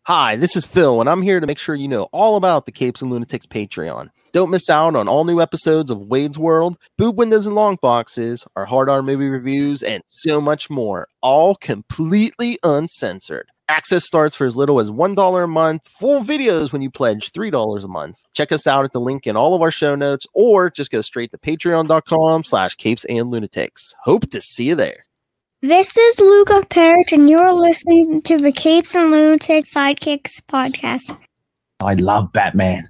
Hi, this is Phil, and I'm here to make sure you know all about the Capes and Lunatics Patreon. Don't miss out on all new episodes of Wade's World, Boob Windows and Long Boxes, our Hard R movie reviews, and so much more, all completely uncensored. Access starts for as little as $1 a month, full videos when you pledge $3 a month. Check us out at the link in all of our show notes, or just go straight to patreon.com/capesandlunatics. Hope to see you there. This is Luca Parrott, and you're listening to the Capes and Lunatics Sidekicks podcast. I love Batman.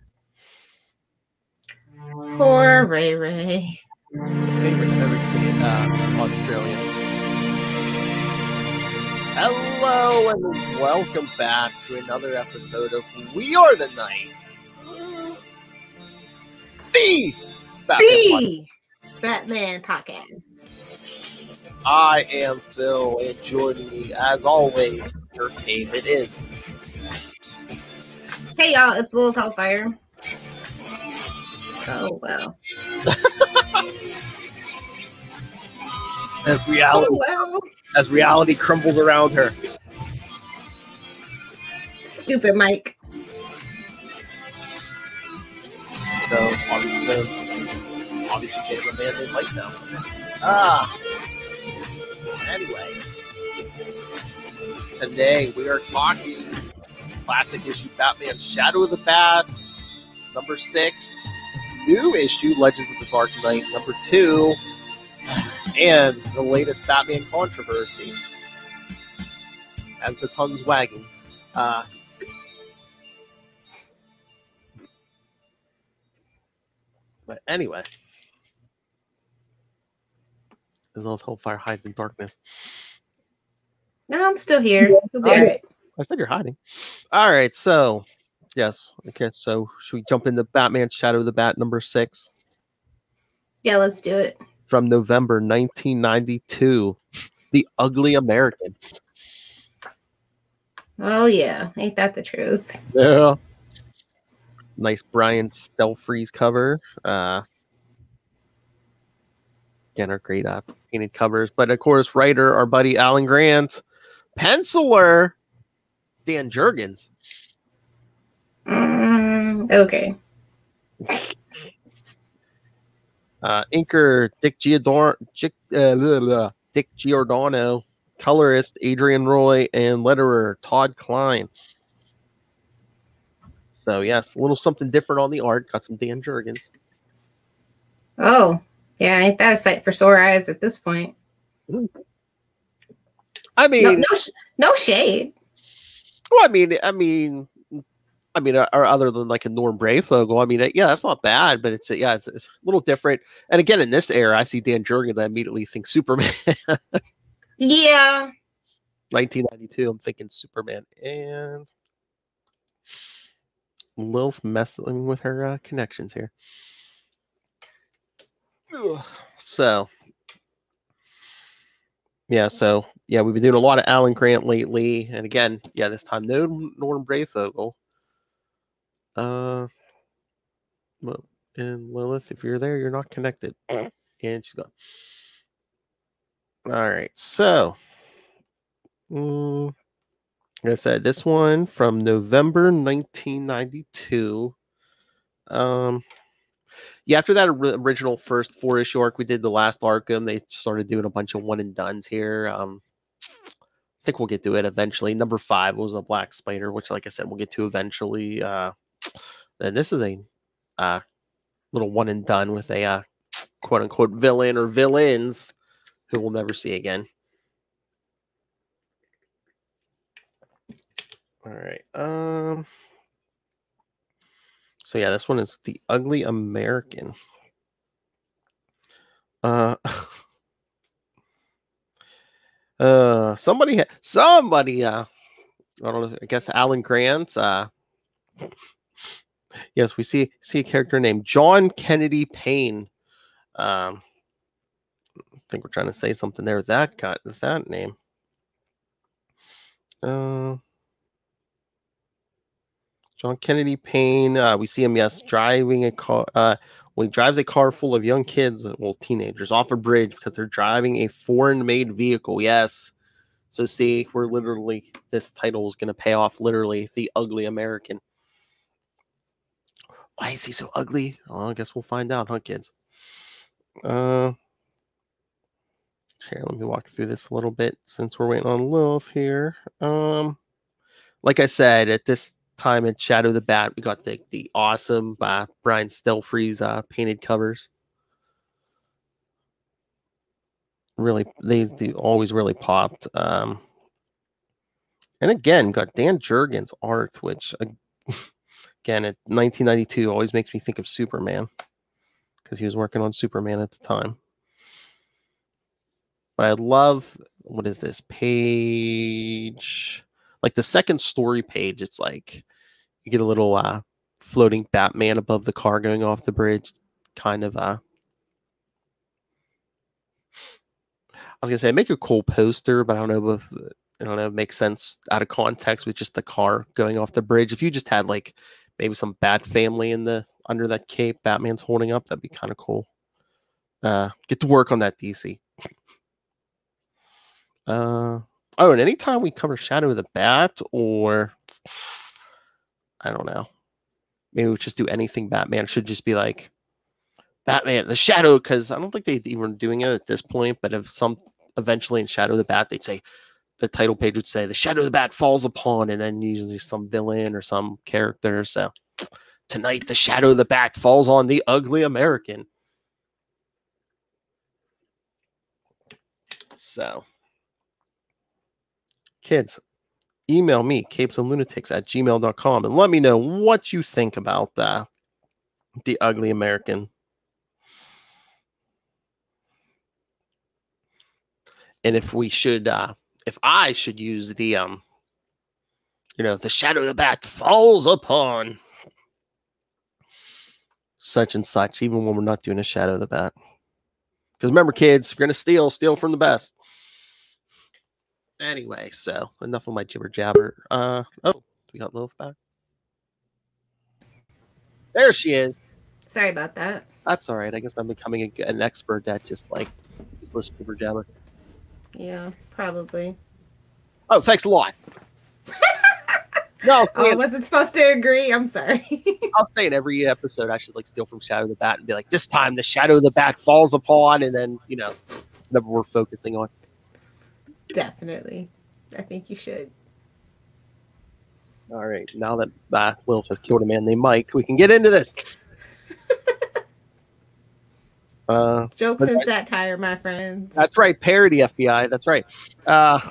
Poor Ray Ray. Favorite Australian. Hello and welcome back to another episode of We Are the Night. The Batman podcast. I am Phil, and joining me, as always, your favorite is. Hey y'all, it's Little Hellfire. Oh wow. As reality crumbles around her. Stupid Mike. So obviously cameraman didn't like that one. Anyway, today we are talking classic issue Batman Shadow of the Bat, number 6, new issue Legends of the Dark Knight, number 2, and the latest Batman controversy. As the tongue's wagging. But anyway. As long as Hellfire hides in darkness. No, I'm still here. You'll be all right. I said you're hiding. All right, so yes. Okay, so should we jump into Batman Shadow of the Bat number 6? Yeah, let's do it. From November 1992. The Ugly American. Oh yeah, ain't that the truth? Yeah. Nice Brian Stelfreeze cover. Again, our great painted covers. But of course, writer, our buddy Alan Grant. Penciler, Dan Jurgens. Okay. Inker, Dick Giordano. Colorist, Adrian Roy. And letterer, Todd Klein. So, yes, a little something different on the art. Got some Dan Jurgens. Oh. Yeah, ain't that a sight for sore eyes at this point? I mean, no shade. Well, I mean, or other than like a Norm Brayfogle, I mean, yeah, that's not bad, but it's a little different. And again, in this era, I see Dan Jurgens, I immediately think Superman. Yeah. 1992, I'm thinking Superman, and Lilith messing with her connections here. So we've been doing a lot of Alan Grant lately, and again, this time no Norm Brayfogle. Well, and Lilith, if you're there, you're not connected, and she's gone. All right, so like I said, this one from November 1992. Yeah, after that original first 4-issue arc we did, the last Arkham, they started doing a bunch of one and dones here. I think we'll get to it eventually. Number 5 was a Black Spider, which, like I said, we'll get to eventually. And this is a little one and done with a quote unquote villain or villains who we'll never see again. All right. So yeah, this one is The Ugly American. Somebody, I don't know, I guess Alan Grant. Yes, we see a character named John Kennedy Payne. I think we're trying to say something there with that name. John Kennedy Payne. We see him, driving a car. He drives a car full of young kids, teenagers, off a bridge because they're driving a foreign-made vehicle. Yes, So see, we're literally, this title is going to pay off literally the ugly American. Why is he so ugly? Well, I guess we'll find out, huh, kids? Here, let me walk through this a little bit since we're waiting on Lilith here. Like I said, at this time in Shadow the Bat, we got the awesome Brian Stelfreeze painted covers. Really, they always really popped. And again, got Dan Jurgens art, which again at 1992 always makes me think of Superman because he was working on Superman at the time. But I love, what is this page? Like the second story page, it's like you get a little floating Batman above the car going off the bridge. Kind of I was gonna say make a cool poster, but I don't know if it makes sense out of context with just the car going off the bridge. If you just had like maybe some Bat family in the under that cape Batman's holding up, that'd be kind of cool. Get to work on that, DC. Oh, and anytime we cover Shadow of the Bat, or I don't know, maybe we just do anything Batman. It should just be like Batman, the Shadow, because I don't think they'd even doing it at this point. But if some eventually in Shadow of the Bat, they'd say the title page would say the Shadow of the Bat falls upon, and then usually some villain or some character. So tonight, the Shadow of the Bat falls on the ugly American. So. Kids, email me, capesandlunatics@gmail.com, and let me know what you think about the ugly American. And if we should, if I should use the, the Shadow of the Bat falls upon such and such, even when we're not doing a Shadow of the Bat. Because remember, kids, if you're going to steal from the best. Anyway, so enough of my jibber jabber. We got Lilith back. There she is. Sorry about that. That's all right. I guess I'm becoming an expert at just like useless jibber jabber. Yeah, probably. Oh, thanks a lot. No, I wasn't supposed to agree. I'm sorry. I'll say in every episode I should like steal from Shadow of the Bat and be like, this time the Shadow of the Bat falls upon, and then whatever we're focusing on. Definitely. I think you should. All right. Now that Lilith has killed a man named Mike, we can get into this. Jokes and satire, my friends. That's right. Parody FBI. That's right. No,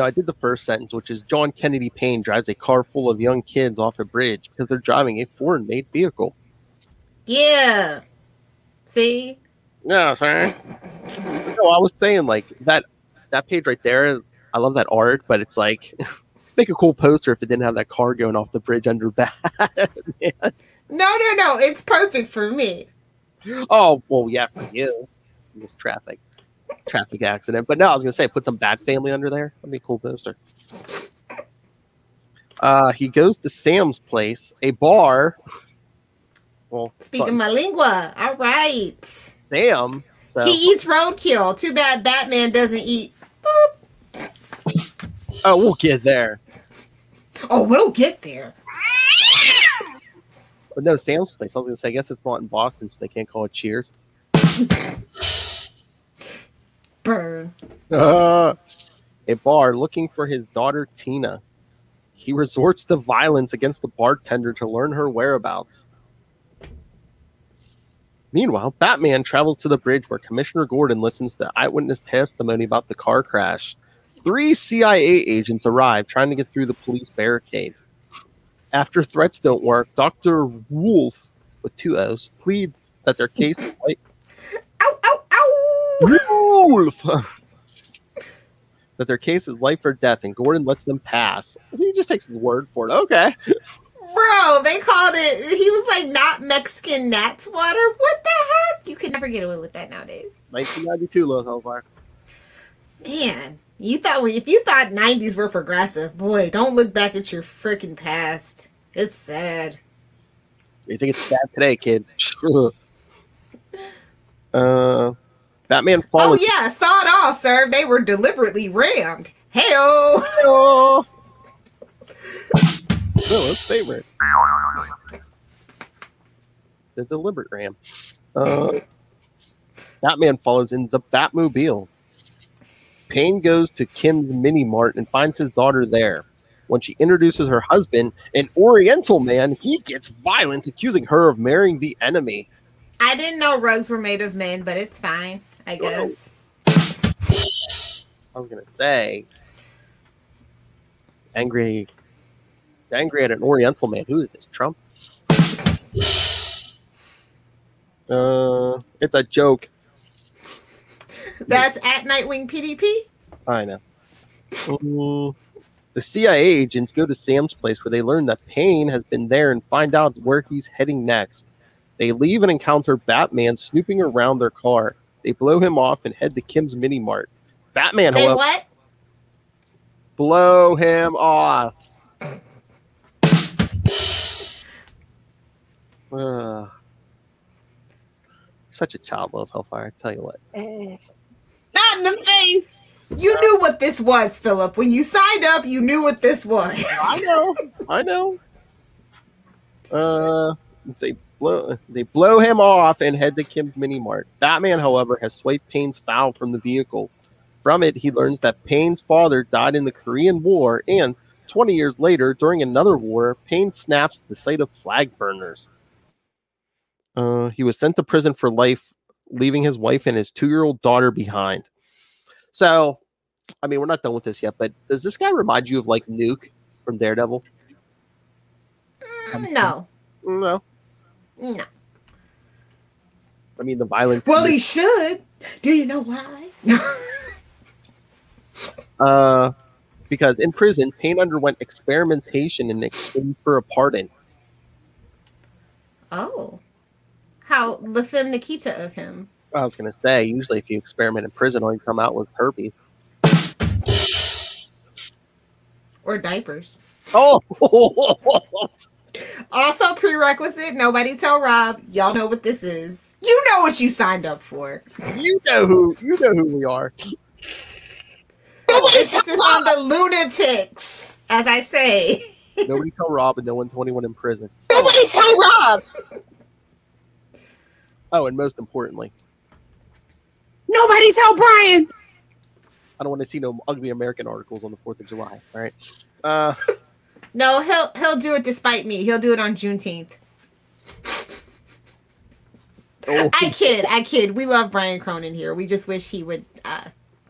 I did the first sentence, which is John Kennedy Payne drives a car full of young kids off a bridge because they're driving a foreign-made vehicle. Yeah. See? No, sorry. No, I was saying like that page right there. I love that art, but it's like make a cool poster if it didn't have that car going off the bridge under Bat. No. It's perfect for me. Oh well, yeah, for you. This traffic accident. But no, I was gonna say put some Bat family under there. That'd be a cool poster. He goes to Sam's place, a bar. Well, speaking my lingua. All right. Sam. So. He eats roadkill. Too bad Batman doesn't eat. Boop. Oh, we'll get there. Oh, we'll get there. But no, Sam's place. I was gonna say, I guess it's not in Boston, so they can't call it Cheers. Burn. A bar looking for his daughter Tina. He resorts to violence against the bartender to learn her whereabouts. Meanwhile, Batman travels to the bridge where Commissioner Gordon listens to eyewitness testimony about the car crash. 3 CIA agents arrive trying to get through the police barricade. After threats don't work, Dr. Wolf, with 2 O's, pleads that their case is like... Ow, ow, ow! Wolf! that their case is life or death, and Gordon lets them pass. He just takes his word for it. Okay. Bro, they called it, he was like, not Mexican Nat's water. What the heck? You could never get away with that nowadays. 1992, Lil Hellfire. Man, if you thought 90s were progressive, boy, don't look back at your freaking past. It's sad. You think it's sad today, kids? Batman Oh follows. yeah, saw it all, sir. They were deliberately rammed. Heyo. Oh, Villa's favorite. The deliberate ram. Batman follows in the Batmobile. Payne goes to Kim's mini mart and finds his daughter there. When she introduces her husband, an Oriental man, he gets violent, accusing her of marrying the enemy. I didn't know rugs were made of men, but it's fine, I guess. I was gonna say, angry at an Oriental man. Who is this? Trump? It's a joke. That's at Nightwing PDP? I know. The CIA agents go to Sam's place where they learn that Payne has been there and find out where he's heading next. They leave and encounter Batman snooping around their car. They blow him off and head to Kim's mini mart. Batman, They however, what? blow him off. Such a child, Lil Hellfire, I tell you what. Not in the face. You knew what this was, Philip. When you signed up, you knew what this was. I know. They blow him off and head to Kim's mini mart. Batman, however, has swiped Payne's file from the vehicle. From it, he learns that Payne's father died in the Korean War, and 20 years later, during another war, Payne snaps at the sight of flag burners. He was sent to prison for life, leaving his wife and his 2-year-old daughter behind. So, I mean, we're not done with this yet, but does this guy remind you of, like, Nuke from Daredevil? No. No. No. I mean, the violence... Well, he should. Do you know why? Because in prison, Payne underwent experimentation in exchange for a pardon. Oh. How the Femme Nikita of him. I was going to say, usually if you experiment in prison, all you come out with herpes. Or diapers. Oh! Also, prerequisite, nobody tell Rob. Y'all know what this is. You know what you signed up for. You know who we are. This is on the Lunatics, as I say. Nobody tell Rob and no one tell anyone in prison. Nobody tell Rob. Oh, and most importantly, Nobody tell Brian. I don't want to see no ugly American articles on the 4th of July. All right. No, he'll do it despite me. He'll do it on Juneteenth. Oh. I kid. We love Brian Cronin here. We just wish he would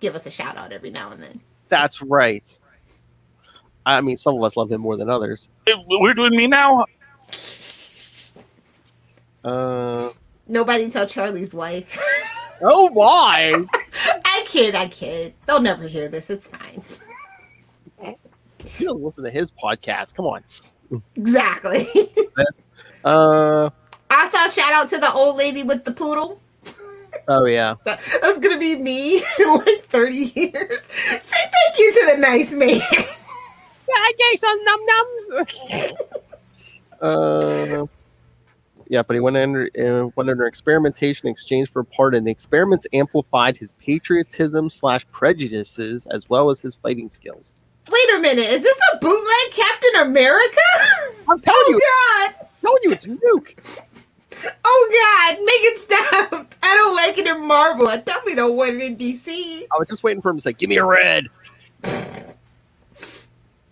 give us a shout out every now and then. That's right. I mean, some of us love him more than others. We're doing me now? Nobody tell Charlie's wife. Oh, why? I kid. They'll never hear this. It's fine. You don't listen to his podcast. Come on. Exactly. Also, shout out to the old lady with the poodle. Oh, yeah. That's going to be me in like 30 years. Say thank you to the nice man. I gave some num-nums. Yeah, but he went under experimentation in exchange for a pardon. The experiments amplified his patriotism/prejudices as well as his fighting skills. Wait a minute. Is this a bootleg Captain America? I'm telling you. God. I'm telling you, it's Nuke. Oh, God. Make it stop. I don't like it in Marvel. I definitely don't want it in DC. I was just waiting for him to say, give me a red.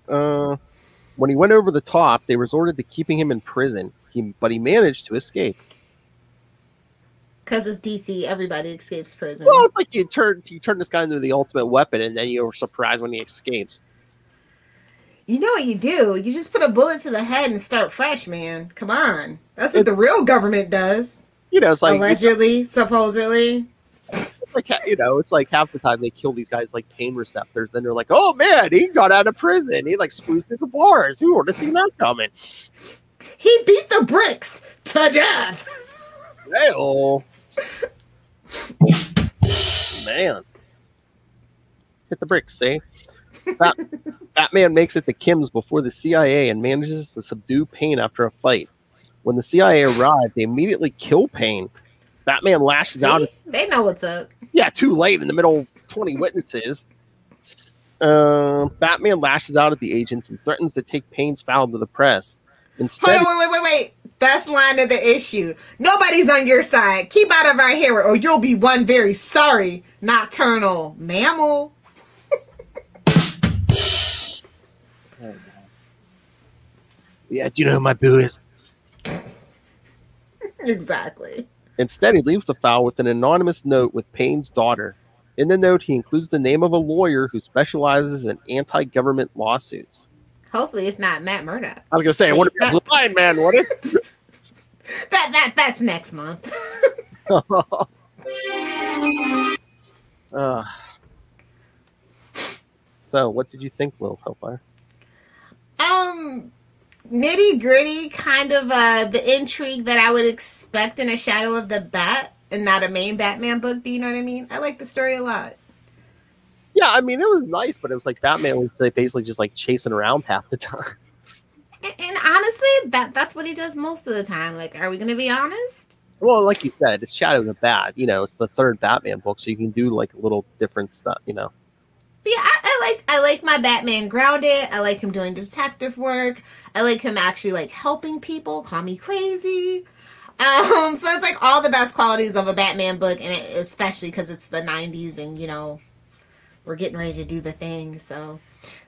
When he went over the top, they resorted to keeping him in prison. But he managed to escape. Because it's DC, everybody escapes prison. Well, it's like you turn this guy into the ultimate weapon, and then you're surprised when he escapes. You know what you do? You just put a bullet to the head and start fresh, man. Come on. That's what the real government does. You know, it's like... Allegedly, supposedly. It's like, you know, it's like half the time they kill these guys like pain receptors. Then they're like, oh, man, he got out of prison. He, like, squeezed his bars. Who would have seen that coming? He beat the bricks to death. Hey-oh. Man. Hit the bricks, see? Batman makes it to Kim's before the CIA and manages to subdue Payne after a fight. When the CIA arrive, they immediately kill Payne. Batman lashes out. They know what's up. Yeah, too late in the middle of 20 witnesses. Batman lashes out at the agents and threatens to take Payne's file to the press. Instead, Hold on, wait. Best line of the issue. Nobody's on your side. Keep out of our hair or you'll be one very sorry nocturnal mammal. Yeah, do you know who my boo is? Exactly. Instead, he leaves the file with an anonymous note with Payne's daughter. In the note, he includes the name of a lawyer who specializes in anti-government lawsuits. Hopefully it's not Matt Murdock. I was going to say, what if it's Blind Man, would it? That's next month. So, what did you think, Will Hellfire? Nitty gritty, kind of the intrigue that I would expect in a Shadow of the Bat and not a main Batman book. Do you know what I mean? I like the story a lot. Yeah, I mean, it was nice, but it was like Batman was basically just like chasing around half the time. And honestly, that's what he does most of the time. Like, are we going to be honest? Well, like you said, it's Shadow of the Bat. You know, it's the third Batman book, so you can do like a little different stuff, you know. But yeah, I like my Batman grounded. I like him doing detective work. I like him actually like helping people. Call me crazy. So it's like all the best qualities of a Batman book, and especially because it's the 90s and, you know, we're getting ready to do the thing, so.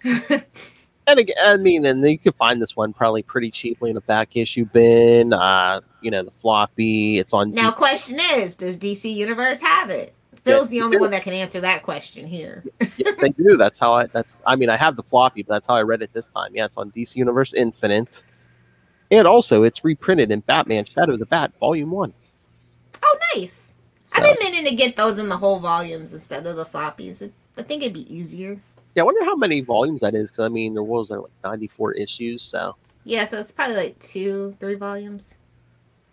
And again, I mean, and you can find this one probably pretty cheaply in a back issue bin. You know, the floppy. It's on. Now, question is, does DC Universe have it? Phil's the only one that can answer that question here. Yes, they do. That's how I mean, I have the floppy, but that's how I read it this time. Yeah, it's on DC Universe Infinite. And also, it's reprinted in Batman Shadow of the Bat, Volume 1. Oh, nice. So. I've been meaning to get those in the whole volumes instead of the floppies. I think it'd be easier. Yeah, I wonder how many volumes that is, because, I mean, there was like 94 issues, so. Yeah, so it's probably like 2-3 volumes.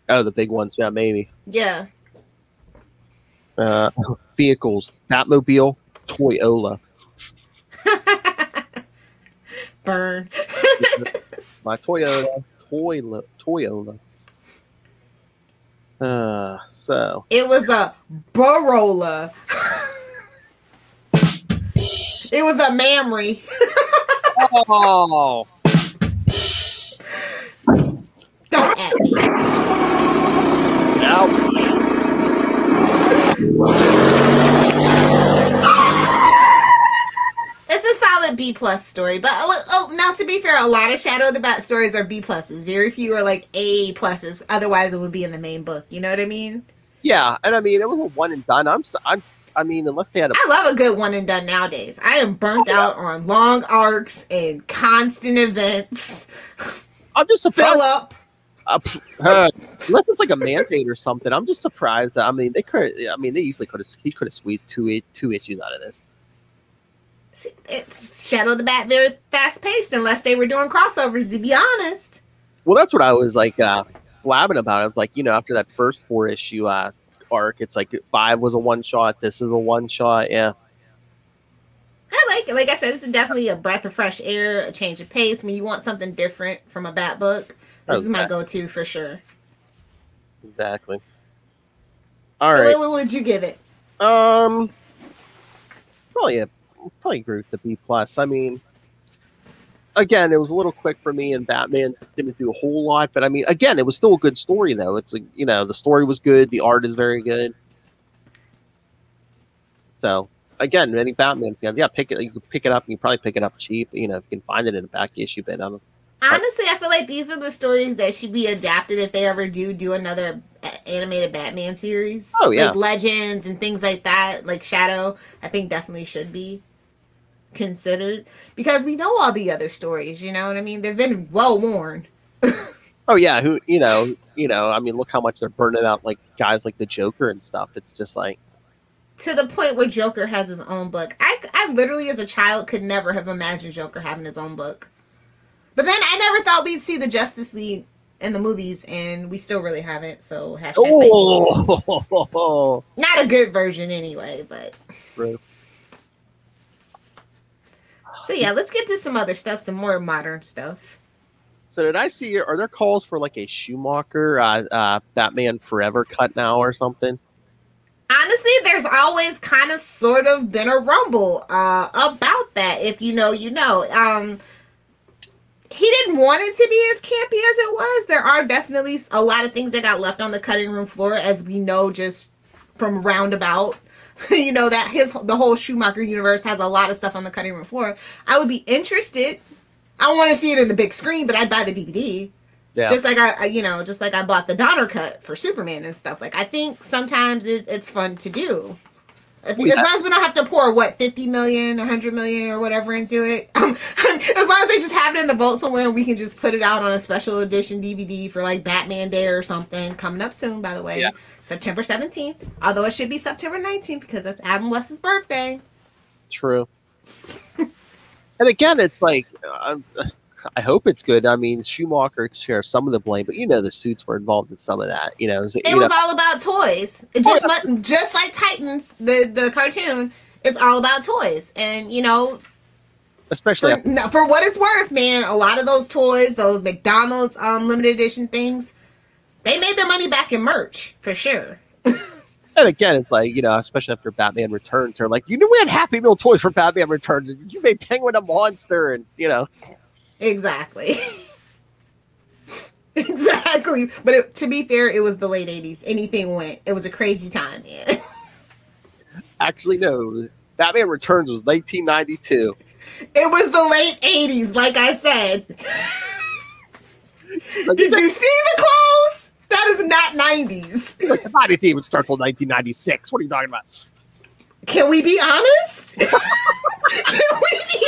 Oh, the big ones, yeah, maybe. Yeah. Vehicles, Batmobile, Toyola. Burn. My Toyota, Toyola. So. It was a Barola. It was a Mamry. Oh. Don't at me. Now. It's a solid B+ story, but now to be fair, a lot of Shadow of the Bat stories are B+. Very few are like A+. Otherwise, it would be in the main book. You know what I mean? Yeah, and I mean it was a one and done. I mean, unless they had I love a good one and done nowadays. I am burnt out on long arcs and constant events. I'm just surprised. Fill up. Unless it's like a mandate or something, I'm just surprised that they easily he could have squeezed two issues out of this. It's Shadow of the Bat, very fast paced, unless they were doing crossovers, to be honest. Well, that's what I was like blabbing about. I was like, you know, after that first 4-issue arc, it's like 5 was a one shot. This is a one shot. Yeah. I like it. Like I said, it's definitely a breath of fresh air, a change of pace. I mean, you want something different from a Bat book. This is my go-to for sure. Exactly. All right. So what would you give it? Probably agree with the B+. I mean, again, it was a little quick for me, and Batman didn't do a whole lot. But I mean, again, it was still a good story, though. It's the story was good. The art is very good. So again, any Batman fans, yeah, you can pick it up. And you probably pick it up cheap. You know, if you can find it in a back issue bin. Honestly, I feel like these are the stories that should be adapted if they ever do another animated Batman series. Oh, yeah. Like Legends and things like that, like Shadow, I think definitely should be considered. Because we know all the other stories, you know what I mean? They've been well-worn. Oh, yeah. I mean, look how much they're burning out, like, guys like the Joker and stuff. It's just like... To the point where Joker has his own book. I literally, as a child, could never have imagined Joker having his own book. But then I never thought we'd see the Justice League in the movies, and we still really haven't, so hashtag not a good version anyway, but... True. So yeah, let's get to some other stuff, some more modern stuff. So did I see? Are there calls for like a Schumacher Batman Forever cut now or something? Honestly, there's always kind of sort of been a rumble about that. If you know, you know. He didn't want it to be as campy as it was. There are definitely a lot of things that got left on the cutting room floor, as we know, just from roundabout. You know that the whole Schumacher universe has a lot of stuff on the cutting room floor. I would be interested. I don't want to see it in the big screen, but I'd buy the DVD. Yeah. Just like I bought the Donner cut for Superman and stuff. Like, I think sometimes it's fun to do. As long as we don't have to pour, 50 million, 100 million, or whatever into it. As long as they just have it in the vault somewhere and we can just put it out on a special edition DVD for, like, Batman Day or something. Coming up soon, by the way. Yeah. September 17th. Although it should be September 19th because that's Adam West's birthday. True. And again, it's like, I hope it's good. I mean, Schumacher shares some of the blame, but the suits were involved in some of that. It was all about toys. Just like Titans, the cartoon, it's all about toys. And especially for what it's worth, man, a lot of those toys, those McDonald's limited edition things, they made their money back in merch for sure. And again, it's like, especially after Batman Returns, they're like, we had Happy Meal toys for Batman Returns, and you made Penguin a monster, and Exactly. Exactly. But to be fair, it was the late 80s. Anything went. It was a crazy time, man. Actually, no. Batman Returns was 1992. It was the late 80s, like I said. Did you see the clothes? That is not 90s. Like, the body theme would start till 1996. What are you talking about? Can we be honest? Can we be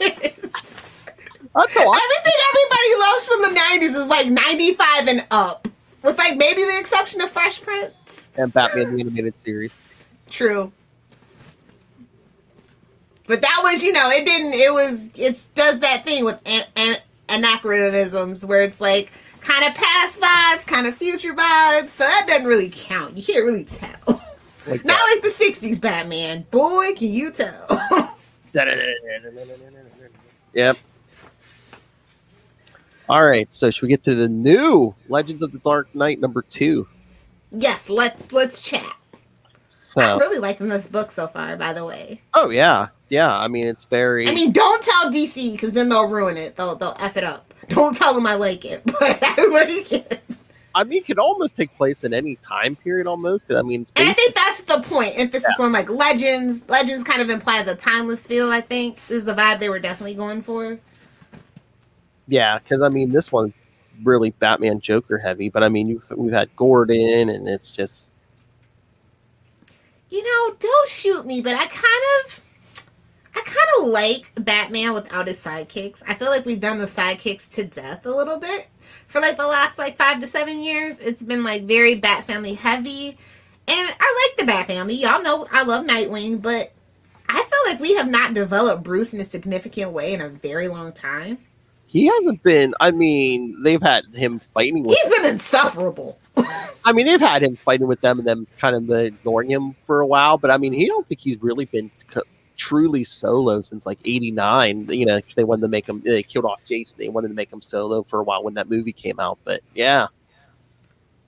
honest? Everything everybody loves from the 90s is like 95 and up. With like maybe the exception of Fresh Prince. And Batman the Animated Series. True. But that was, it does that thing with anachronisms where it's like kind of past vibes, kind of future vibes. So that doesn't really count. You can't really tell. Like not like the 60s Batman. Boy, can you tell. Yep. All right, so should we get to the new Legends of the Dark Knight #2? Yes, let's chat. So, I'm really liking this book so far, by the way. Oh yeah. I mean, it's very. Don't tell DC because then they'll ruin it. They'll F it up. Don't tell them I like it, but I like it. I mean, it could almost take place in any time period, almost. Because and I think that's the point. Emphasis on like legends. Legends kind of implies a timeless feel. I think is the vibe they were definitely going for. Yeah, because this one's really Batman Joker heavy, but we've had Gordon, and it's just don't shoot me, but I kind of like Batman without his sidekicks. I feel like we've done the sidekicks to death a little bit for like the last 5 to 7 years. It's been like very Bat Family heavy, and I like the Bat Family. Y'all know I love Nightwing, but I feel like we have not developed Bruce in a significant way in a very long time. He hasn't been. They've had him fighting with. He's been insufferable. They've had him fighting with them and them kind of ignoring him for a while. But he don't think he's really been truly solo since like '89. Because they wanted to make him. They killed off Jason. They wanted to make him solo for a while when that movie came out. But yeah.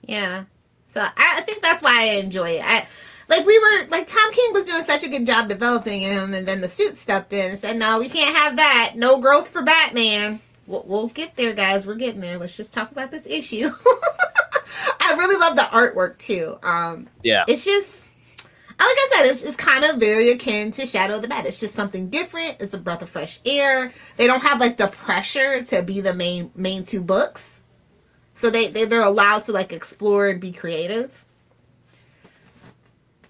So I think that's why I enjoy it. Tom King was doing such a good job developing him, and then the suit stepped in and said, "No, we can't have that. No growth for Batman." We'll get there, guys. We're getting there. Let's just talk about this issue. I really love the artwork too. It's just, like I said, it's kind of very akin to Shadow of the Bat. It's just something different. It's a breath of fresh air. They don't have like the pressure to be the main two books, so they're allowed to like explore and be creative.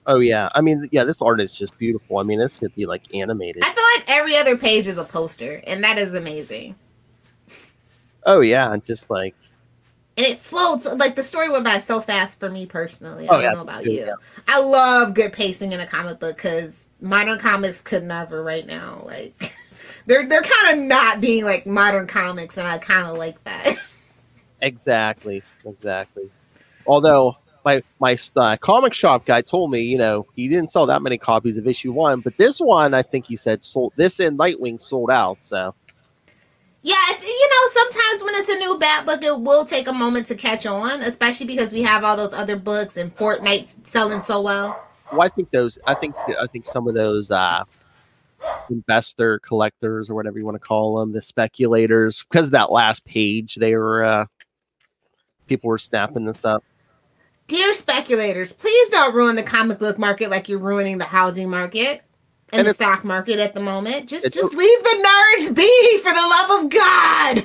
Oh yeah, this art is just beautiful. This could be like animated. I feel like every other page is a poster, and that is amazing. Oh yeah, just like. And it floats. Like, the story went by so fast for me personally. I don't know about you. Yeah. I love good pacing in a comic book because modern comics could never right now. Like, they're kind of not being like modern comics, and I kind of like that. Exactly. Although my comic shop guy told me, he didn't sell that many copies of issue 1, but this one, I think he said sold. This and Nightwing sold out. So. Yeah, you know, sometimes when it's a new Bat book, it will take a moment to catch on, especially because we have all those other books and Fortnite's selling so well. Well, I think some of those investor collectors or whatever you want to call them, the speculators, because of that last page, they were people were snapping this up. Dear speculators, please don't ruin the comic book market like you're ruining the housing market and the stock market at the moment. Just leave the nerds be, for the love of God.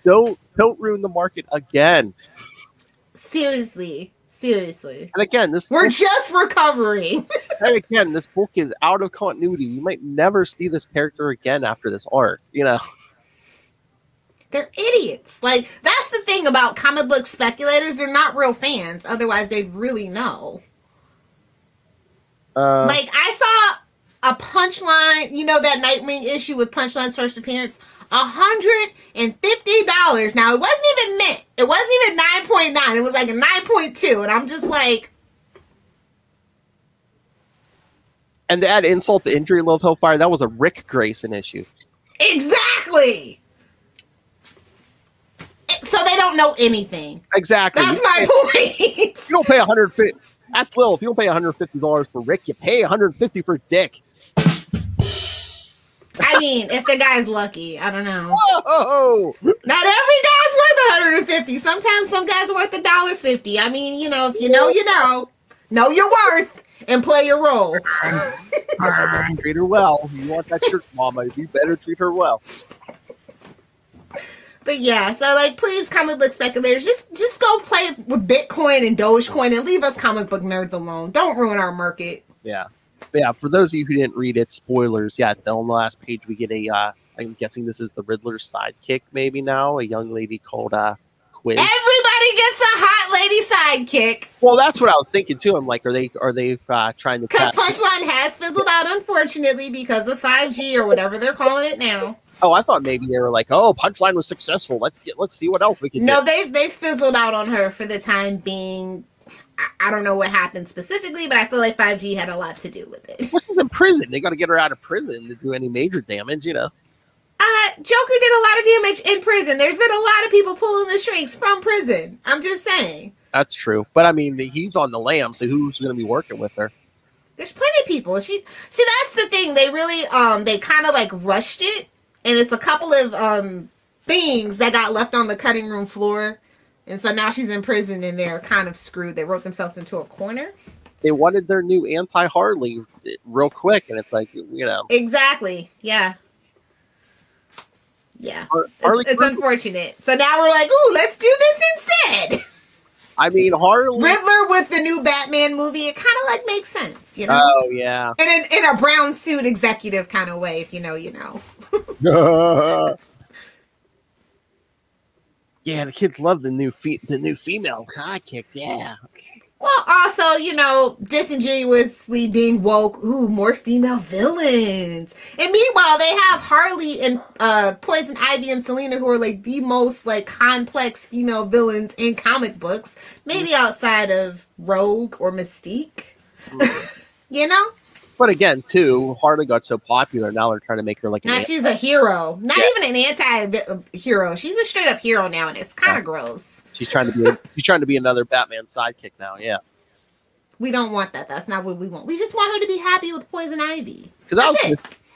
Don't ruin the market again. Seriously. And again, we're just recovering. And again, this book is out of continuity. You might never see this character again after this arc. You know, they're idiots. Like, that's the thing about comic book speculators. They're not real fans. Otherwise, they'd really know. Like, I saw a Punchline, you know, that Nightwing issue with Punchline's first appearance, $150. Now, it wasn't even mint. It wasn't even 9.9. It was like a 9.2. And I'm just like... And to add insult to injury, Love Hellfire, that was a Rick Grayson issue. Exactly! So they don't know anything. Exactly. That's my point. You don't pay $150. That's Lil. If you don't pay $150 for Rick, you pay $150 for Dick. I mean, if the guy's lucky, I don't know. Whoa! Not every guy's worth $150. Sometimes some guys are worth $1.50. I mean, you know, if you know, you know your worth and play your role. Treat her well. You want that shirt, Mama? You better treat her well. But yeah, so like, please, comic book speculators, just go play with Bitcoin and Dogecoin and leave us comic book nerds alone. Don't ruin our market. Yeah. But yeah, for those of you who didn't read it, spoilers. Yeah, on the last page we get a, I'm guessing this is the Riddler's sidekick maybe now, a young lady called Quiz. Everybody gets a hot lady sidekick. Well, that's what I was thinking too. I'm like, are they trying to... Because Punchline has fizzled out, unfortunately, because of 5G or whatever they're calling it now. Oh, I thought maybe they were like, oh, Punchline was successful. Let's see what else we can do. No, they fizzled out on her for the time being. I don't know what happened specifically, but I feel like 5G had a lot to do with it. Well, she's in prison. They got to get her out of prison to do any major damage, you know. Joker did a lot of damage in prison. There's been a lot of people pulling the strings from prison. I'm just saying. That's true. But, I mean, he's on the lam, so who's going to be working with her? There's plenty of people. See, that's the thing. They really, they kind of, like, rushed it. And it's a couple of things that got left on the cutting room floor. And so now she's in prison and they're kind of screwed. They wrote themselves into a corner. They wanted their new anti-Harley real quick. And it's like, you know. Exactly. Yeah. Yeah. It's unfortunate. So now we're like, ooh, let's do this instead. I mean, Harley... Riddler with the new Batman movie, it kind of like makes sense, you know? Oh, yeah. And in a brown suit executive kind of way, if you know, you know. Yeah, the kids love the new female sidekicks. Yeah. Well, also, you know, disingenuously being woke. Ooh, more female villains. And meanwhile, they have Harley and Poison Ivy and Selena, who are like the most like complex female villains in comic books. Maybe outside of Rogue or Mystique. You know. But again, too, Harley got so popular. Now they're trying to make her like. Now she's a hero, not even an anti-hero. She's a straight up hero now, and it's kind of gross. She's trying to be another Batman sidekick now. Yeah. We don't want that. That's not what we want. We just want her to be happy with Poison Ivy. Because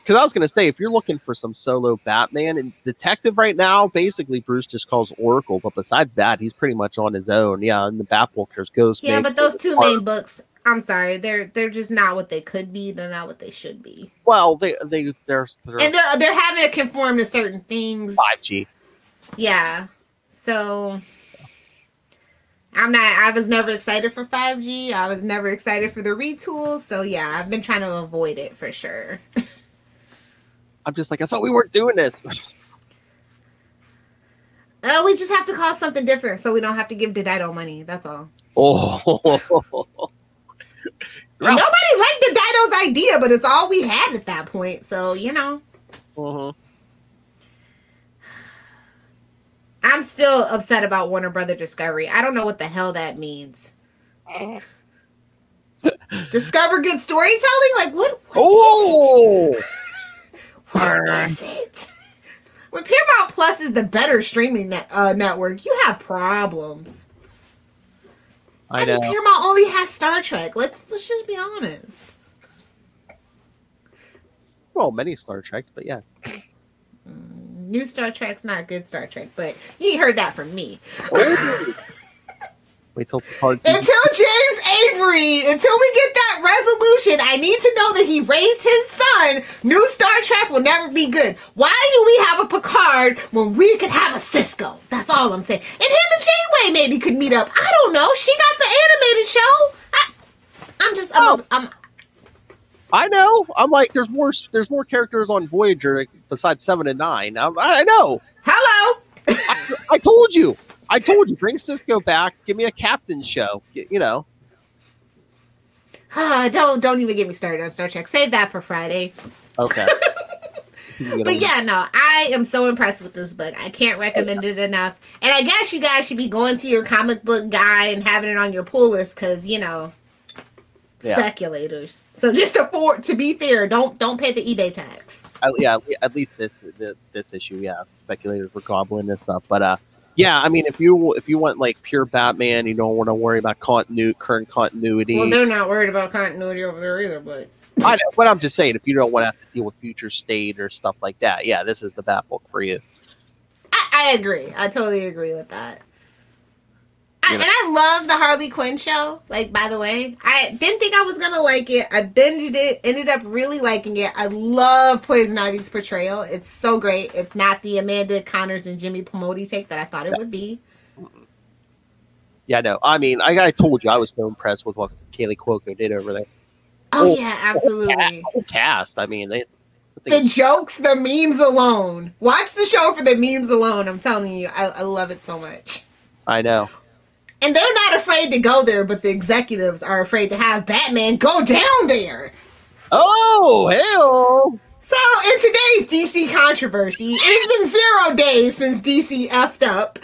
I was going to say, if you're looking for some solo Batman and detective right now, basically Bruce just calls Oracle. But besides that, he's pretty much on his own. Yeah, and the Batwolf, there's Ghost. Yeah, but those two main books. I'm sorry, they're just not what they could be. They're not what they should be. Well, they're and they're having to conform to certain things. 5G. Yeah. So I was never excited for 5G. I was never excited for the retools. So yeah, I've been trying to avoid it for sure. I'm just like, I thought we weren't doing this. We just have to call something different so we don't have to give Dido money. That's all. Oh. Nobody liked the Dido's idea, but it's all we had at that point. So, you know. I'm still upset about Warner Brother Discovery. I don't know what the hell that means. Discover good storytelling? Like, what is it? What is it? When Paramount Plus is the better streaming network, you have problems. I know. Paramount only has Star Trek. Let's just be honest. Well, many Star Treks, but yes. New Star Trek's not good Star Trek, but you heard that from me. Wait till Picard. Until James Avery, until we get that resolution, I need to know that he raised his son. New Star Trek will never be good. Why do we have a Picard when we could have a Cisco? That's all I'm saying. And him and Janeway maybe could meet up. I don't know. She got the animated show. I know. I'm like, there's more characters on Voyager besides 7 and 9. I know. Hello. I told you. Bring Cisco back. Give me a captain show. You know. Don't even get me started on Star Trek. Save that for Friday. Okay. But yeah, no, I am so impressed with this book. I can't recommend it enough. And I guess you guys should be going to your comic book guy and having it on your pull list because, you know, speculators. So just to be fair, don't pay the eBay tax. At least this issue, speculators were gobbling this up. But yeah, I mean, if you want like pure Batman, you don't want to worry about current continuity. Well, they're not worried about continuity over there either, but I know. But I'm just saying, if you don't want to have to deal with future state or stuff like that, yeah, this is the Bat book for you. I agree. I totally agree with that. And I love the Harley Quinn show. Like, by the way, I didn't think I was going to like it. I binged it, ended up really liking it. I love Poison Ivy's portrayal. It's so great. It's not the Amanda Connors and Jimmy Pomotti take that I thought it would be. Yeah, no. I mean, I told you I was so impressed with what Kaylee Cuoco did over there. Oh, yeah, absolutely. Whole cast. I mean, the jokes, the memes alone. Watch the show for the memes alone. I'm telling you, I love it so much. I know. And they're not afraid to go there, but the executives are afraid to have Batman go down there. Oh, hell. So, in today's DC controversy, it has been 0 days since DC effed up.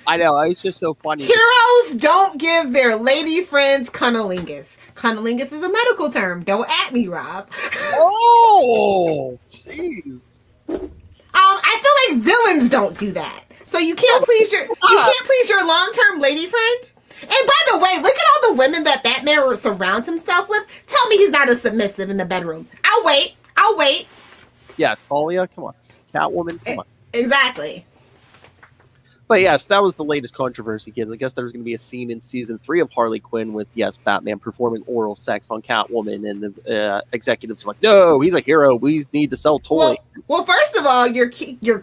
I know, it's just so funny. Heroes don't give their lady friends cunnilingus. Cunnilingus is a medical term. Don't at me, Rob. Oh, jeez. I feel like villains don't do that. So you can't please your long-term lady friend. And by the way, look at all the women that Batman surrounds himself with. Tell me he's not a submissive in the bedroom. I'll wait. Yeah, Talia, come on. Catwoman, come on. Exactly. But yes, that was the latest controversy, kids. I guess there's going to be a scene in season 3 of Harley Quinn with, Batman performing oral sex on Catwoman, and the executives are like, no, he's a hero. We need to sell toys. Well, first of all, your kids, your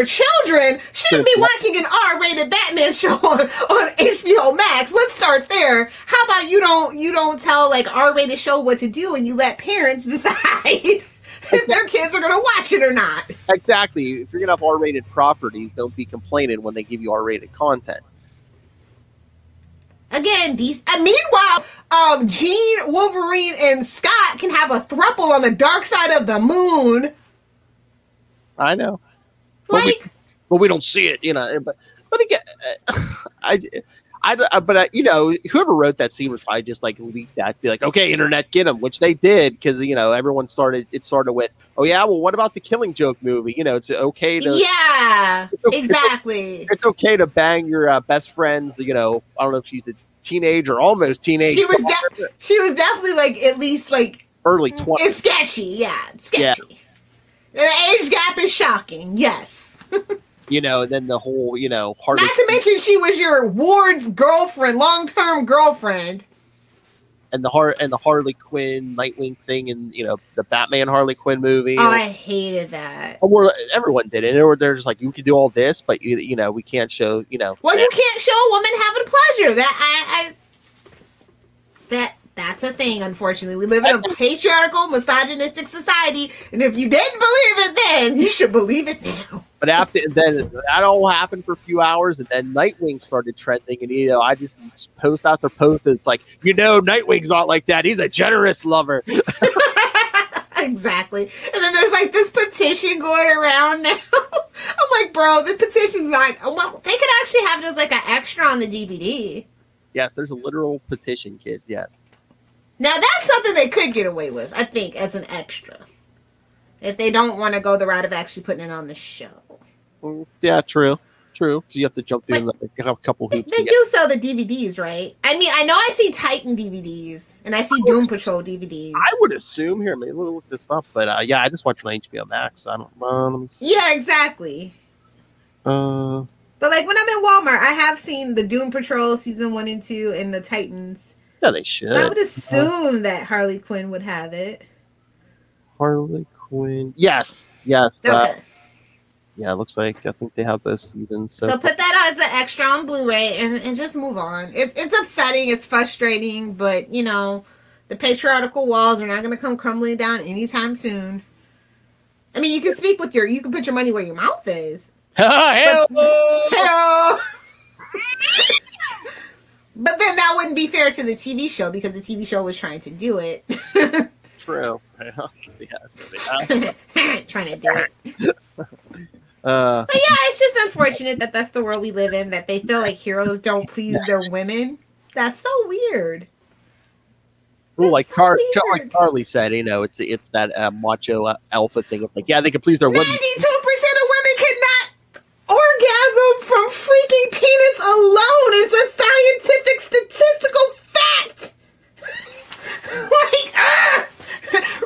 children shouldn't be watching an R-rated Batman show on HBO Max. Let's start there. How about you don't tell like R-rated show what to do and you let parents decide if their kids are going to watch it or not. Exactly. If you're going to have R-rated properties, don't be complaining when they give you R-rated content. Again, meanwhile, Jean, Wolverine, and Scott can have a throuple on the dark side of the moon. I know. Like, but we don't see it, But again, whoever wrote that scene was probably just like leaked that, be like, okay, internet, get them, which they did, because everyone started with, oh yeah, well, what about the Killing Joke movie? It's okay to exactly. It's okay to bang your best friend's, I don't know if she's a teenage or almost teenage. She was definitely like at least like early 20s. It's sketchy, it's sketchy. Yeah. The age gap is shocking, yes. And then the whole, Harley. Not to mention she was your ward's girlfriend, long-term girlfriend. And the Harley Quinn Nightwing thing, and the Batman Harley Quinn movie. Oh, I hated that. Everyone did it. They're just like, you can do all this, but we can't show. Well, you can't show a woman having pleasure. That's a thing. Unfortunately, we live in a patriarchal, misogynistic society, and if you didn't believe it then, you should believe it now. But then that all happened for a few hours, and then Nightwing started trending, and I just post after post, and it's like, Nightwing's not like that. He's a generous lover. Exactly. And then there's like this petition going around now. I'm like, bro, the petition's like, well, they could actually have it as like an extra on the DVD. Yes, there's a literal petition, kids. Yes. Now that's something they could get away with, I think, as an extra. if they don't want to go the route of actually putting it on the show. Yeah, true. Because you have to jump through a couple hoops. They do sell the DVDs, right? I mean, I know I see Titan DVDs and I see Doom Patrol DVDs. I would assume here. Maybe we'll look this up, but yeah, I just watched it on HBO Max. So I don't. Let me see. Yeah, exactly. But like when I'm in Walmart, I have seen the Doom Patrol season 1 and 2 and the Titans. Yeah, they should. So I would assume that Harley Quinn would have it. Harley Quinn. Yes. Okay. Yeah, it looks like I think they have both seasons. So put that as an extra on Blu-ray and just move on. It's upsetting, it's frustrating, but you know, the patriarchal walls are not going to come crumbling down anytime soon. I mean, you can put your money where your mouth is. But then that wouldn't be fair to the TV show because the TV show was trying to do it. True. Trying to do it. But yeah, it's just unfortunate that that's the world we live in, that they feel like heroes don't please their women. That's so weird. Well, like Carly said, you know, it's that macho alpha thing. It's like, yeah, they can please their women. 92% of women cannot orgasm from freaking penis alone. It's a scientific statistical fact.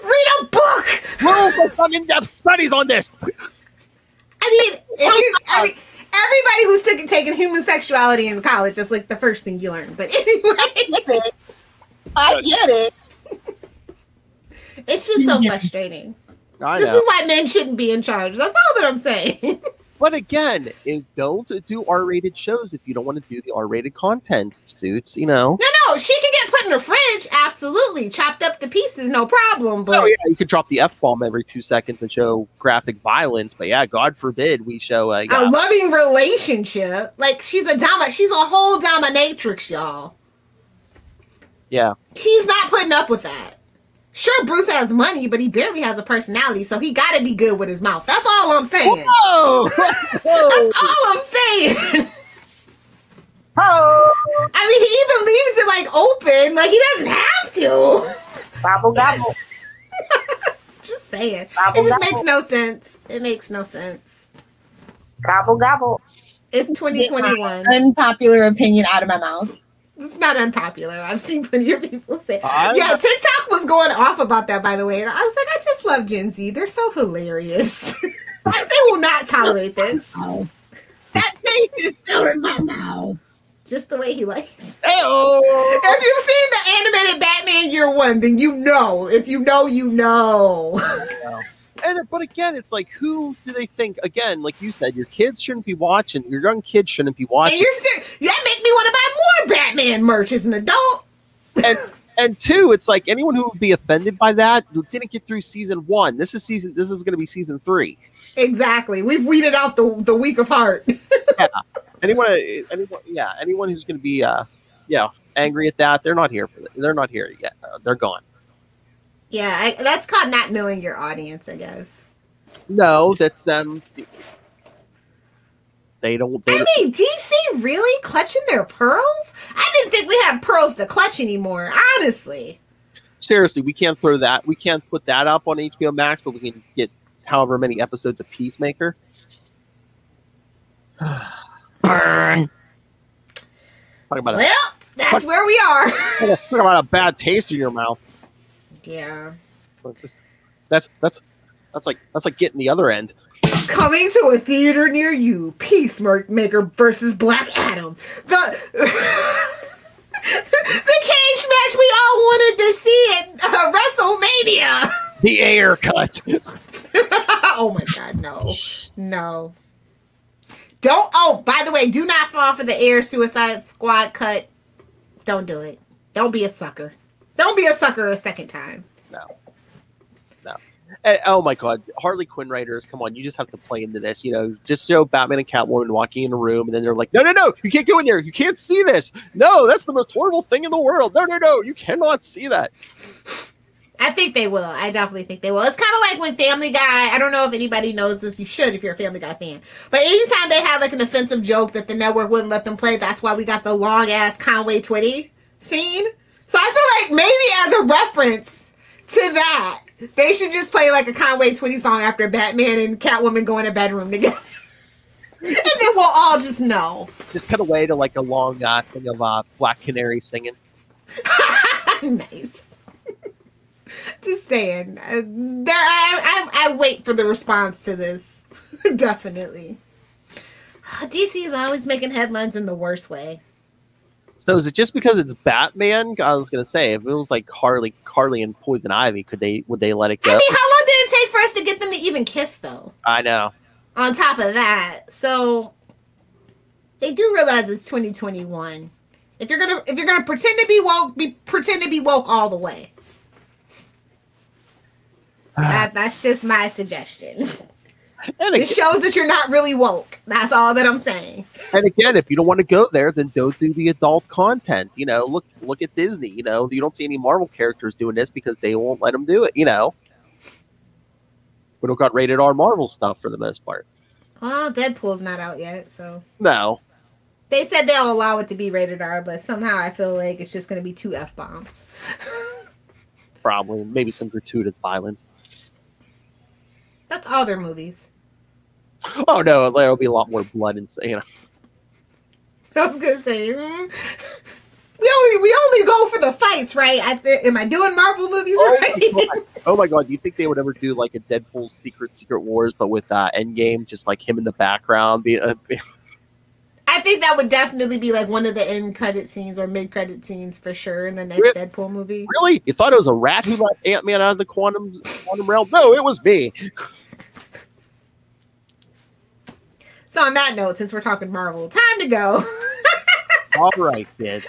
Read a book. Well, some in-depth studies on this. I mean, everybody who's taking human sexuality in college, that's like the first thing you learn. But anyway, I get it. It's just so frustrating. This is why men shouldn't be in charge. That's all that I'm saying. But again, don't do R-rated shows if you don't want to do the R-rated content. Suits, you know. No, she can get put in her fridge, absolutely, chopped up to pieces, no problem. But yeah, you could drop the F-bomb every 2 seconds and show graphic violence. But yeah, God forbid we show a loving relationship. Like she's a whole dominatrix, y'all. Yeah, she's not putting up with that. Sure, Bruce has money, but he barely has a personality, so he got to be good with his mouth. That's all I'm saying. Whoa! That's all I'm saying. Oh, I mean, he even leaves it like open, like he doesn't have to. Gobble gobble. Just saying. Gobble, it just gobble. makes no sense. It makes no sense. Gobble gobble. It's 2021. Unpopular opinion out of my mouth. It's not unpopular. I've seen plenty of people say. Yeah, TikTok was going off about that, by the way. And I was like, I just love Gen Z. They're so hilarious. They will not tolerate this. Oh. That taste is still in my mouth. Just the way he likes. Hey-oh. If you've seen the animated Batman Year One, then you know. If you know, you know. But again, it's like, who do they think? Again, like you said, your kids shouldn't be watching. Your young kids shouldn't be watching. And that makes me want to buy more Batman merch as an adult. And two, it's like anyone who would be offended by that who didn't get through season 1. This is going to be season 3. Exactly. We've weeded out the weak of heart. Yeah. Anyone who's going to be angry at that, they're not here for it. They're not here yet. They're gone. Yeah, that's called not knowing your audience, I guess. No, that's them. I mean, DC really clutching their pearls? I didn't think we had pearls to clutch anymore, honestly. Seriously, we can't throw that. We can't put that up on HBO Max, but we can get however many episodes of Peacemaker. Burn. That's where we are. Talk about a bad taste in your mouth. Yeah. That's like getting the other end. Coming to a theater near you, Peacemaker versus Black Adam. The cage match we all wanted to see at WrestleMania. The air cut. Oh my God, no. Don't. Oh, by the way, do not fall for the Air Suicide Squad cut. Don't do it. Don't be a sucker. Don't be a sucker a second time. No. And, oh my God, Harley Quinn writers, come on, you just have to play into this. You know, just show Batman and Catwoman walking in a room, and then they're like, no, you can't go in there. You can't see this. No, that's the most horrible thing in the world. No, you cannot see that. I think they will. I definitely think they will. It's kind of like when Family Guy, I don't know if anybody knows this. You should if you're a Family Guy fan. But anytime they had like an offensive joke that the network wouldn't let them play, that's why we got the long-ass Conway Twitty scene. So I feel like maybe as a reference to that, They should just play like a Conway Twitty song after Batman and Catwoman go in a bedroom together. And then we'll all just know. Just cut away to like a long thing of Black Canary singing. Nice. Just saying. I wait for the response to this. Definitely. DC is always making headlines in the worst way. So is it just because it's Batman? I was gonna say, if it was like Harley and Poison Ivy, would they let it go? I mean, how long did it take for us to get them to even kiss, though? I know. On top of that, so they do realize it's 2021. If you're gonna pretend to be woke, pretend to be woke all the way. That's just my suggestion. And It shows that you're not really woke. That's all that I'm saying. And again, if you don't want to go there, then don't do the adult content. You know, look at Disney. You know, you don't see any Marvel characters doing this because they won't let them do it. You know, we don't got rated R Marvel stuff for the most part. Well, Deadpool's not out yet, so No. they said they'll allow it to be rated R, but somehow I feel like it's just going to be 2 F-bombs. Probably, maybe some gratuitous violence. That's all their movies. Oh no, there'll be a lot more blood and you know. I was gonna say, we only go for the fights, right? Am I doing Marvel movies right? Oh my god, do you think they would ever do like a Deadpool Secret Wars, but with Endgame, just like him in the background? I think that would definitely be like one of the end credit scenes or mid credit scenes for sure in the next Deadpool movie. Really? You thought it was a rat who let Ant-Man out of the quantum realm? No, it was me. So on that note, since we're talking Marvel, time to go. All right, kid.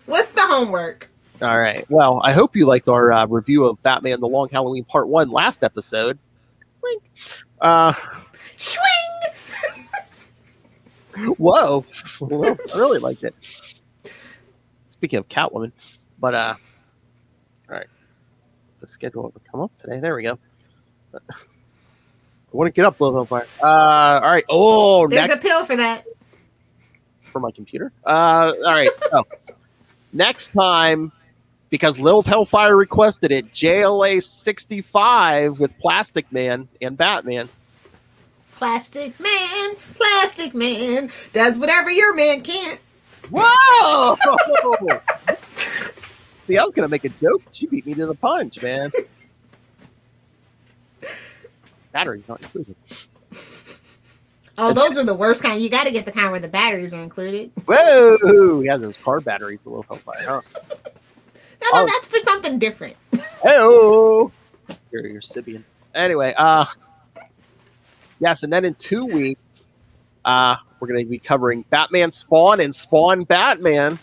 What's the homework? All right. Well, I hope you liked our review of Batman: The Long Halloween Part 1 last episode. Wink. Swing! Whoa. Well, I really liked it. Speaking of Catwoman, but all right. The schedule will come up today. There we go. I want to get up a little bit. All right. Oh, there's a pill for that. For my computer. All right. So, next time, because Lilith Hellfire requested it, JLA 65 with Plastic Man and Batman. Plastic Man does whatever your man can't. Whoa! See, I was gonna make a joke. She beat me to the punch, man. Batteries not included. Oh, those are the worst kind. You got to get the kind where the batteries are included. Whoa! Yeah, those car batteries below Hellfire. Huh? No, that's for something different. Hey-oh! You're Sibian. Anyway, yes, and then in 2 weeks, we're going to be covering Batman Spawn and Spawn Batman.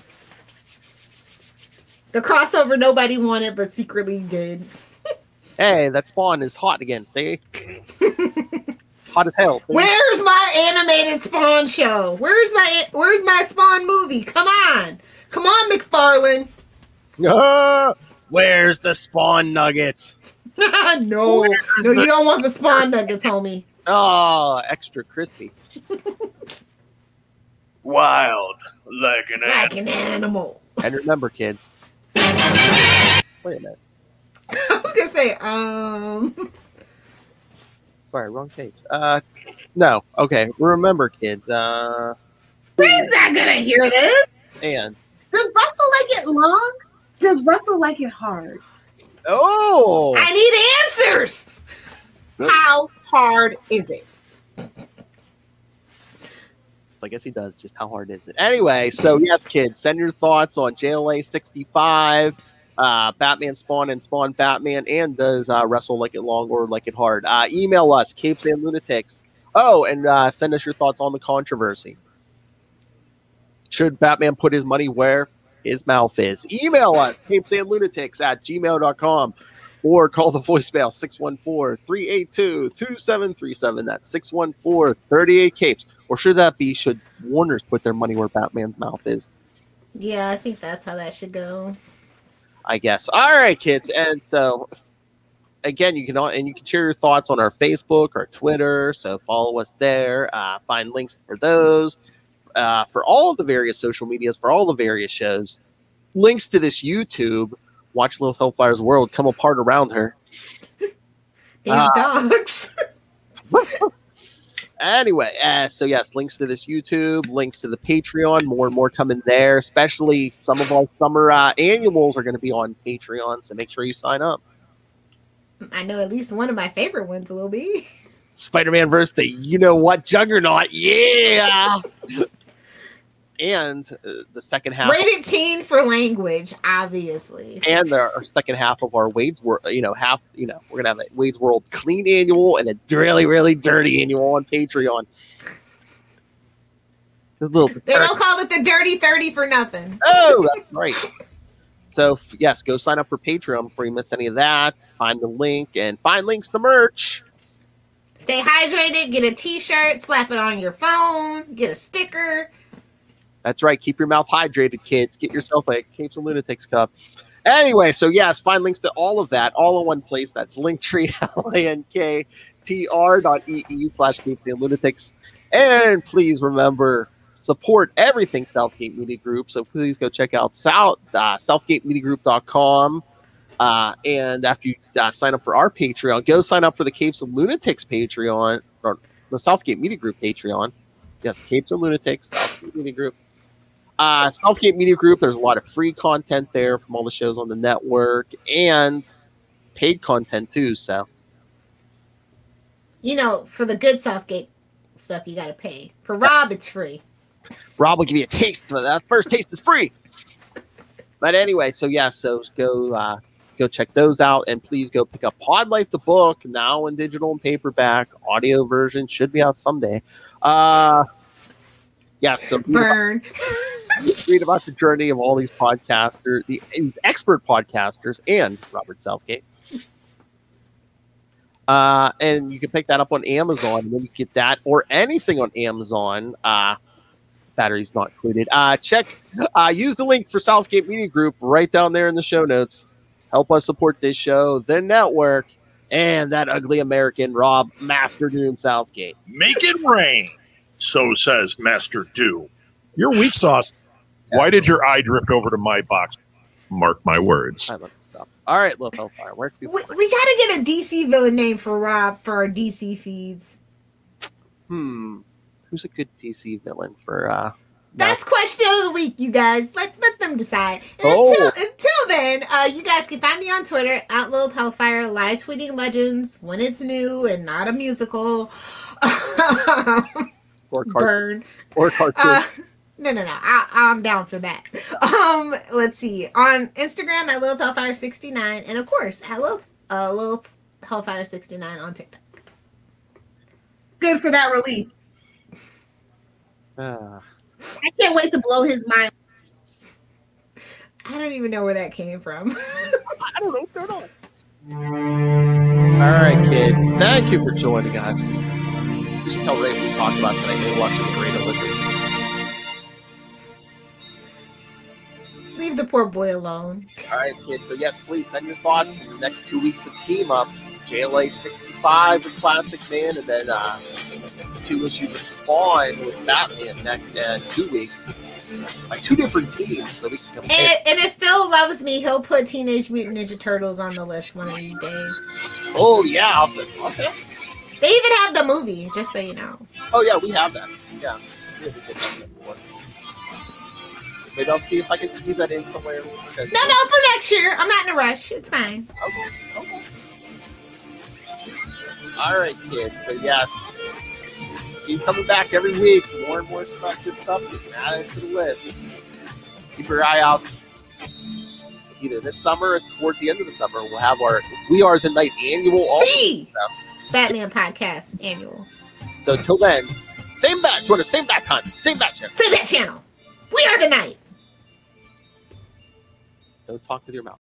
The crossover nobody wanted, but secretly did. Hey, that Spawn is hot again, see? Hot as hell. See? Where's my animated Spawn show? Where's my Spawn movie? Come on, McFarlane. Where's the Spawn Nuggets? No, you don't want the Spawn Nuggets, homie. Oh, extra crispy. Wild like an animal. And remember, kids. Wait a minute. I was gonna say, Sorry, wrong page. No. Okay. Remember, kids. Who's not gonna hear this? And Does Russell like it long? Does Russell like it hard? oh, I need answers. How hard is it? so I guess he does. Just how hard is it? Anyway, so yes, kids, send your thoughts on JLA 65, Batman Spawn and Spawn Batman, and does Russell like it long or like it hard? Email us, capesandlunatics. Oh, and send us your thoughts on the controversy. Should Batman put his money where his mouth is? Email us, capesandlunatics@gmail.com, or call the voicemail 614-382-2737. That's 614-38-CAPES. Or should that be, should Warner's put their money where Batman's mouth is? Yeah, I think that's how that should go. I guess. All right, kids. And so, again, you can share your thoughts on our Facebook or Twitter. So follow us there. Find links for those. For all of the various social medias, for all the various shows, links to this YouTube watch Little Hellfire's world come apart around her. Damn dogs. Anyway, so yes, links to this YouTube, links to the Patreon, more and more coming there. Especially some of our summer annuals are going to be on Patreon, so make sure you sign up. I know at least one of my favorite ones will be Spider-Man versus the you-know-what Juggernaut, yeah! And the second half... Rated teen for language, obviously. And our second half of our Wade's World, we're going to have a Wade's World clean annual and a really, really dirty annual on Patreon. They don't call it the Dirty 30 for nothing. Oh, that's right. So, yes, go sign up for Patreon before you miss any of that. Find the link and find links to merch. Stay hydrated, get a t-shirt, slap it on your phone, get a sticker. That's right. Keep your mouth hydrated, kids. Get yourself a Capes and Lunatics cup. Anyway, so yes, find links to all of that all in one place. That's Linktree, linktr.ee/Capes&Lunatics. And please remember, support everything Southgate Media Group. So please go check out southgatemediagroup.com. And after you sign up for our Patreon, go sign up for the Capes and Lunatics Patreon, or the Southgate Media Group Patreon. Yes, Capes and Lunatics, Southgate Media Group. Southgate Media Group, there's a lot of free content there from all the shows on the network and paid content too. So, for the good Southgate stuff, you got to pay. For Rob, it's free. Rob will give you a taste. That first taste is free. But anyway, so go check those out, and please go pick up Pod Life the book, now in digital and paperback. Audio version should be out someday. So burn. Read about the journey of all these podcasters, these expert podcasters, and Robert Southgate. And you can pick that up on Amazon, and then you get that or anything on Amazon. Batteries not included. Use the link for Southgate Media Group right down there in the show notes. Help us support this show, the network, and that ugly American Rob Master Doom Southgate. Make it rain, so says Master Doom. You're weak sauce. Why did your eye drift over to my box? Mark my words. I love this stuff. All right, Little Hellfire. Where can we got to get a DC villain name for Rob for our DC feeds. Who's a good DC villain for? That's question of the week, you guys. Let them decide. And until then, you guys can find me on Twitter at Little Hellfire, live tweeting legends when it's new and not a musical. Or cartoon. Burn. Or cartoon. No. I'm down for that. Let's see. On Instagram at Little Hellfire 69, and of course at Little Hellfire 69 on TikTok. Good for that release. I can't wait to blow his mind. I don't even know where that came from. I don't know. Turn on. All right, kids. Thank you for joining us. You should tell Ray what we talked about tonight. Maybe watch the radio listen. Leave the poor boy alone. All right, kids. So yes, please send your thoughts for the next 2 weeks of team ups. JLA 65 with Plastic Man, and then 2 issues of Spawn with Batman next 2 weeks. Like 2 different teams, so we can compare. And if Phil loves me, he'll put Teenage Mutant Ninja Turtles on the list one of these days. Oh yeah, okay. They even have the movie, just so you know. Oh yeah, we have that. Yeah. Maybe I'll see if I can squeeze that in somewhere. No, for next year. I'm not in a rush. It's fine. Okay. All right, kids. So yes, keep coming back every week. More and more stuff, good stuff. You can add it to the list. Keep your eye out. Either this summer or towards the end of the summer, we'll have our We Are the Night annual. Batman podcast annual. So till then, same bat Twitter, same bat time, same bat channel. Same bat channel. We Are the Night. Don't talk with your mouth.